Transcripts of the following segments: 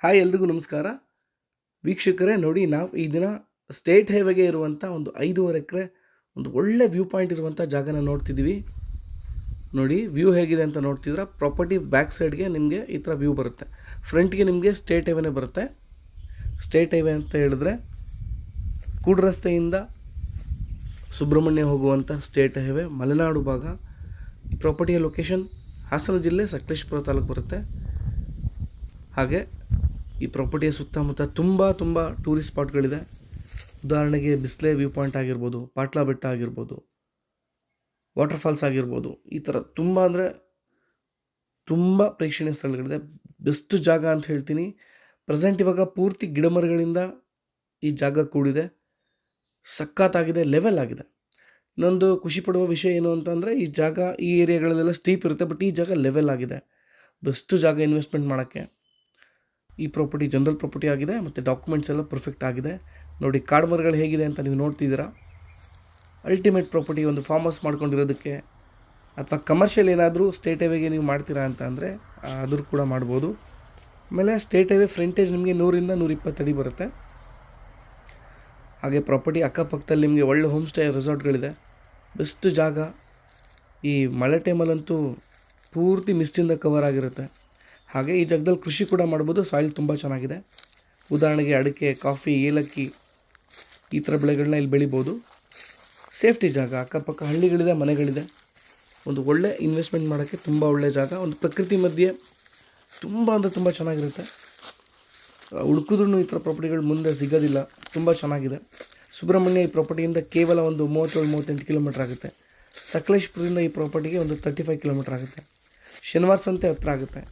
Hi ಎಲ್ರಿಗೂ ನಮಸ್ಕಾರ ವೀಕ್ಷಕರೇ. ನೋಡಿ, ನಾವು ಈ ದಿನ ಸ್ಟೇಟ್ ಹೈವೇಗೆ ಇರುವಂಥ ಒಂದು 5.5 ಎಕರೆ ಒಂದು ಒಳ್ಳೆ ವ್ಯೂ ಪಾಯಿಂಟ್ ಇರುವಂಥ ಜಾಗನ ನೋಡ್ತಿದ್ದೀವಿ. ನೋಡಿ ವ್ಯೂ ಹೇಗಿದೆ ಅಂತ ನೋಡ್ತಿದ್ರೆ, ಪ್ರಾಪರ್ಟಿ ಬ್ಯಾಕ್ ಸೈಡ್ಗೆ ನಿಮಗೆ ಈ ಥರ ವ್ಯೂ ಬರುತ್ತೆ. ಫ್ರಂಟ್ಗೆ ನಿಮಗೆ ಸ್ಟೇಟ್ ಹೈವೇನೇ ಬರುತ್ತೆ. ಸ್ಟೇಟ್ ಹೈವೇ ಅಂತ ಹೇಳಿದ್ರೆ ಕೂಡ್ ರಸ್ತೆಯಿಂದ ಸುಬ್ರಹ್ಮಣ್ಯ ಹೋಗುವಂಥ ಸ್ಟೇಟ್ ಹೈವೇ, ಮಲೆನಾಡು ಭಾಗ. ಈ ಪ್ರಾಪರ್ಟಿಯ ಲೊಕೇಶನ್ ಹಾಸನ ಜಿಲ್ಲೆ ಸಕಲೇಶಪುರ ತಾಲೂಕು ಬರುತ್ತೆ. ಹಾಗೆ ಈ ಪ್ರಾಪರ್ಟಿಯ ಸುತ್ತಮುತ್ತ ತುಂಬ ಟೂರಿಸ್ಟ್ ಸ್ಪಾಟ್ಗಳಿದೆ. ಉದಾಹರಣೆಗೆ ಬಿಸ್ಲೆ ವ್ಯೂ ಪಾಯಿಂಟ್ ಆಗಿರ್ಬೋದು, ಪಾಟ್ಲಾ ಬೆಟ್ಟ ಆಗಿರ್ಬೋದು, ವಾಟರ್ ಫಾಲ್ಸ್ ಆಗಿರ್ಬೋದು. ಈ ಥರ ತುಂಬ ಪ್ರೇಕ್ಷಣೀಯ ಸ್ಥಳಗಳಿದೆ. ಬೆಸ್ಟ್ ಜಾಗ ಅಂತ ಹೇಳ್ತೀನಿ. ಪ್ರೆಸೆಂಟ್ ಇವಾಗ ಪೂರ್ತಿ ಗಿಡಮರಗಳಿಂದ ಈ ಜಾಗ ಕೂಡಿದೆ. ಸಖತ್ತಾಗಿದೆ, ಲೆವೆಲ್ ಆಗಿದೆ. ಇನ್ನೊಂದು ಖುಷಿ ಪಡುವ ವಿಷಯ ಏನು ಅಂತಂದರೆ, ಈ ಜಾಗ ಈ ಏರಿಯಾಗಳಲ್ಲೆಲ್ಲ ಸ್ಟೀಪ್ ಇರುತ್ತೆ, ಬಟ್ ಈ ಜಾಗ ಲೆವೆಲ್ ಆಗಿದೆ. ಬೆಸ್ಟ್ ಜಾಗ ಇನ್ವೆಸ್ಟ್ಮೆಂಟ್ ಮಾಡೋಕ್ಕೆ. ಈ ಪ್ರಾಪರ್ಟಿ ಜನರಲ್ ಪ್ರಾಪರ್ಟಿ ಆಗಿದೆ ಮತ್ತು ಡಾಕ್ಯುಮೆಂಟ್ಸ್ ಎಲ್ಲ ಪರ್ಫೆಕ್ಟ್ ಆಗಿದೆ. ನೋಡಿ ಕಾಡು ಮರಗಳು ಹೇಗಿದೆ ಅಂತ ನೀವು ನೋಡ್ತಿದ್ದೀರಾ. Ultimate property. ಒಂದು ಫಾರ್ಮ್ ಹೌಸ್ ಮಾಡ್ಕೊಂಡಿರೋದಕ್ಕೆ ಅಥವಾ ಕಮರ್ಷಿಯಲ್ ಏನಾದರೂ ಸ್ಟೇಟ್ ಹೈವೇಗೆ ನೀವು ಮಾಡ್ತೀರಾ ಅಂತ ಅಂದರೆ ಅದ್ರ ಕೂಡ ಮಾಡ್ಬೋದು. ಆಮೇಲೆ ಸ್ಟೇಟ್ ಹೈವೇ ಫ್ರಂಟೇಜ್ ನಿಮಗೆ 100ರಿಂದ 120 ಅಡಿ ಬರುತ್ತೆ. ಹಾಗೆ ಪ್ರಾಪರ್ಟಿ ಅಕ್ಕಪಕ್ಕದಲ್ಲಿ ನಿಮಗೆ ಒಳ್ಳೆ ಹೋಮ್ ಸ್ಟೇ ರೆಸಾರ್ಟ್ಗಳಿದೆ. ಬೆಸ್ಟ್ ಜಾಗ. ಈ ಮಳೆ ಟೈಮಲ್ಲಂತೂ ಪೂರ್ತಿ ಮಿಸ್ಟಿಂದ ಕವರ್ ಆಗಿರುತ್ತೆ. ಹಾಗೆ ಈ ಜಾಗದಲ್ಲಿ ಕೃಷಿ ಕೂಡ ಮಾಡ್ಬೋದು. ಸಾಯಿಲ್ ತುಂಬ ಚೆನ್ನಾಗಿದೆ. ಉದಾಹರಣೆಗೆ ಅಡಿಕೆ, ಕಾಫಿ, ಏಲಕ್ಕಿ ಈ ಥರ ಬೆಳೆಗಳನ್ನ ಇಲ್ಲಿ ಬೆಳಿಬೋದು. ಸೇಫ್ಟಿ ಜಾಗ. ಅಕ್ಕಪಕ್ಕ ಹಳ್ಳಿಗಳಿದೆ, ಮನೆಗಳಿದೆ. ಒಂದು ಒಳ್ಳೆ ಇನ್ವೆಸ್ಟ್ಮೆಂಟ್ ಮಾಡೋಕ್ಕೆ ತುಂಬ ಒಳ್ಳೆಯ ಜಾಗ. ಒಂದು ಪ್ರಕೃತಿ ಮಧ್ಯೆ ತುಂಬ ಚೆನ್ನಾಗಿರುತ್ತೆ. ಹುಡುಕಿದ್ರೂ ಈ ಥರ ಪ್ರಾಪರ್ಟಿಗಳು ಮುಂದೆ ಸಿಗೋದಿಲ್ಲ. ತುಂಬ ಚೆನ್ನಾಗಿದೆ. ಸುಬ್ರಹ್ಮಣ್ಯ ಈ ಪ್ರಾಪರ್ಟಿಯಿಂದ ಕೇವಲ ಒಂದು 37-38 ಕಿಲೋಮೀಟ್ರ್ ಆಗುತ್ತೆ. ಸಕಲೇಶಪುರದಿಂದ ಈ ಪ್ರಾಪರ್ಟಿಗೆ ಒಂದು 35 ಕಿಲೋಮೀಟ್ರ್ ಆಗುತ್ತೆ. ಶನಿವಾರ ಸಂತೆ ಹತ್ರ ಆಗುತ್ತೆ.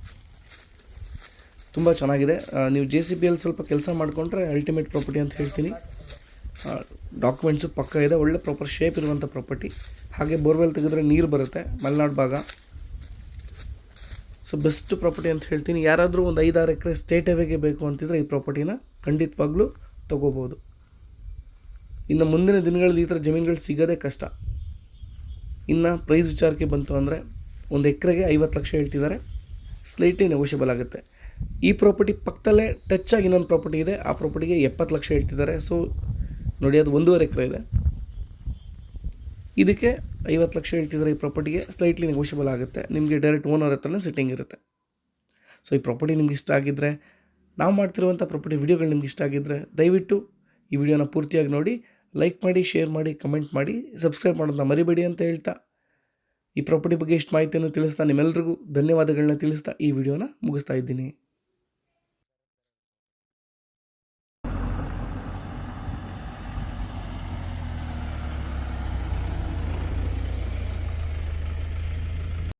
ತುಂಬ ಚೆನ್ನಾಗಿದೆ. ನೀವು JCBಯಲ್ಲಿ ಸ್ವಲ್ಪ ಕೆಲಸ ಮಾಡಿಕೊಂಡ್ರೆ ಅಲ್ಟಿಮೇಟ್ ಪ್ರಾಪರ್ಟಿ ಅಂತ ಹೇಳ್ತೀನಿ. ಡಾಕ್ಯುಮೆಂಟ್ಸು ಪಕ್ಕ ಇದೆ. ಒಳ್ಳೆ ಪ್ರಾಪರ್ ಶೇಪ್ ಇರುವಂಥ ಪ್ರಾಪರ್ಟಿ. ಹಾಗೆ ಬೋರ್ವೆಲ್ ತೆಗೆದ್ರೆ ನೀರು ಬರುತ್ತೆ. ಮಲೆನಾಡು ಭಾಗ. ಸೊ ಬೆಸ್ಟ್ ಪ್ರಾಪರ್ಟಿ ಅಂತ ಹೇಳ್ತೀನಿ. ಯಾರಾದರೂ ಒಂದು 5-6 ಎಕರೆ ಸ್ಟೇಟ್ ಹೈವೇಗೆ ಬೇಕು ಅಂತಿದ್ರೆ ಈ ಪ್ರಾಪರ್ಟಿನ ಖಂಡಿತವಾಗ್ಲೂ ತೊಗೋಬೋದು. ಇನ್ನು ಮುಂದಿನ ದಿನಗಳಲ್ಲಿ ಈ ಥರ ಜಮೀನುಗಳು ಸಿಗೋದೇ ಕಷ್ಟ. ಇನ್ನು ಪ್ರೈಸ್ ವಿಚಾರಕ್ಕೆ ಬಂತು ಅಂದರೆ ಒಂದು ಎಕರೆಗೆ 50 ಲಕ್ಷ ಹೇಳ್ತಿದ್ದಾರೆ. ಸ್ಲೈಟ್ಲಿ ನೆಗೋಷಿಯಬಲ್ ಆಗುತ್ತೆ. ಈ ಪ್ರಾಪರ್ಟಿ ಪಕ್ಕದಲ್ಲೇ ಟಚ್ ಆಗಿ ಇನ್ನೊಂದು ಪ್ರಾಪರ್ಟಿ ಇದೆ. ಆ ಪ್ರಾಪರ್ಟಿಗೆ 70 ಲಕ್ಷ ಹೇಳ್ತಿದ್ದಾರೆ. ಸೊ ನೋಡಿ, ಅದು 1.5 ಎಕರೆ ಇದೆ. ಇದಕ್ಕೆ 50 ಲಕ್ಷ ಹೇಳ್ತಿದ್ದಾರೆ. ಈ ಪ್ರಾಪರ್ಟಿಗೆ ಸ್ಲೈಟ್ಲಿ ನೆಗೋಷಿಯಬಲ್ ಆಗುತ್ತೆ. ನಿಮಗೆ ಡೈರೆಕ್ಟ್ ಓನರ್ ಹತ್ರನೇ ಸಿಟ್ಟಿಂಗ್ ಇರುತ್ತೆ. ಸೊ ಈ ಪ್ರಾಪರ್ಟಿ ನಿಮ್ಗೆ ಇಷ್ಟ ಆಗಿದ್ದರೆ, ನಾವು ಮಾಡ್ತಿರುವಂಥ ಪ್ರಾಪರ್ಟಿ ವಿಡಿಯೋಗಳು ನಿಮ್ಗೆ ಇಷ್ಟ ಆಗಿದ್ದರೆ ದಯವಿಟ್ಟು ಈ ವಿಡಿಯೋನ ಪೂರ್ತಿಯಾಗಿ ನೋಡಿ, ಲೈಕ್ ಮಾಡಿ, ಶೇರ್ ಮಾಡಿ, ಕಮೆಂಟ್ ಮಾಡಿ, ಸಬ್ಸ್ಕ್ರೈಬ್ ಮಾಡೋದನ್ನ ಮರಿಬೇಡಿ ಅಂತ ಹೇಳ್ತಾ, ಈ ಪ್ರಾಪರ್ಟಿ ಬಗ್ಗೆ ಇಷ್ಟು ಮಾಹಿತಿಯನ್ನು ತಿಳಿಸ್ತಾ ನಿಮ್ಮೆಲ್ಲರಿಗೂ ಧನ್ಯವಾದಗಳನ್ನ ತಿಳಿಸ್ತಾ ಈ ವಿಡಿಯೋನ ಮುಗಿಸ್ತಾ ಇದ್ದೀನಿ.